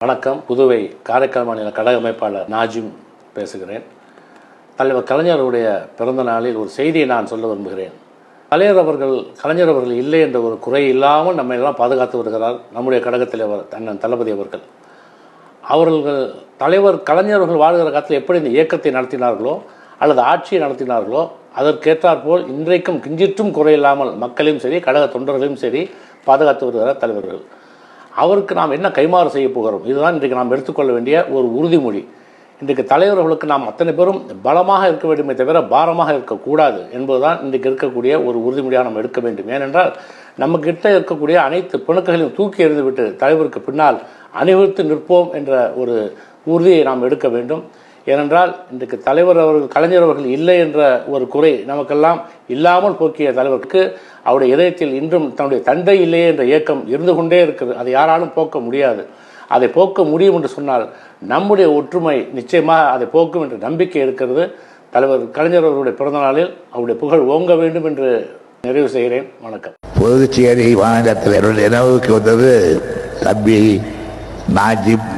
வணக்கம். புதுவை காரைக்கால் மாநில கழக அமைப்பாளர் நாஜிம் பேசுகிறேன். தலைவர் கலைஞருடைய பிறந்த நாளில் ஒரு செய்தியை நான் சொல்ல விரும்புகிறேன். கலைஞர் அவர்கள் இல்லை என்ற ஒரு குறை இல்லாமல் நம்ம எல்லாம் பாதுகாத்து வருகிறார் நம்முடைய கழகத் தலைவர் அண்ணன் தளபதி அவர்கள். தலைவர் கலைஞர் அவர்கள் வாழ்கிற காலத்தில் எப்படி இந்த இயக்கத்தை நடத்தினார்களோ அல்லது ஆட்சியை நடத்தினார்களோ அதற்கேற்றாற்போல் இன்றைக்கும் கிஞ்சிற்றும் குறையில்லாமல் மக்களையும் சரி கழக தொண்டர்களையும் சரி பாதுகாத்து வருகிறார் தலைவர்கள். அவருக்கு நாம் என்ன கைமாறு செய்ய போகிறோம்? இதுதான் இன்றைக்கு நாம் எடுத்துக்கொள்ள வேண்டிய ஒரு உறுதிமொழி. இன்றைக்கு தலைவர்களுக்கு நாம் அத்தனை பேரும் பலமாக இருக்க வேண்டுமே தவிர பாரமாக இருக்கக்கூடாது என்பதுதான் இன்றைக்கு இருக்கக்கூடிய ஒரு உறுதிமொழியாக நாம் எடுக்க வேண்டும். ஏனென்றால் நம்மக்கிட்ட இருக்கக்கூடிய அனைத்து பிணக்குகளையும் தூக்கி எறிந்துவிட்டு தலைவருக்கு பின்னால் அணிவகுத்து நிற்போம் என்ற ஒரு உறுதியை நாம் எடுக்க வேண்டும். ஏனென்றால் இன்றைக்கு கலைஞர் அவர்கள் இல்லை என்ற ஒரு குறை நமக்கெல்லாம் இல்லாமல் போக்கிய தலைவருக்கு அவருடைய இதயத்தில் இன்றும் தன்னுடைய தந்தை இல்லையே என்ற இயக்கம் இருந்து கொண்டே இருக்கிறது. அதை யாராலும் போக்க முடியாது. அதை போக்க முடியும் என்று சொன்னால் நம்முடைய ஒற்றுமை நிச்சயமாக அதை போக்கும் என்ற நம்பிக்கை இருக்கிறது. தலைவர் கலைஞர் அவர்களுடைய பிறந்த நாளில் அவருடைய புகழ் ஓங்க வேண்டும் என்று நிறைவு செய்கிறேன். வணக்கம். புதுச்சேரி மாநில தலைவர்கள் நினைவுக்கு வந்தது தம்பி நாஜிம்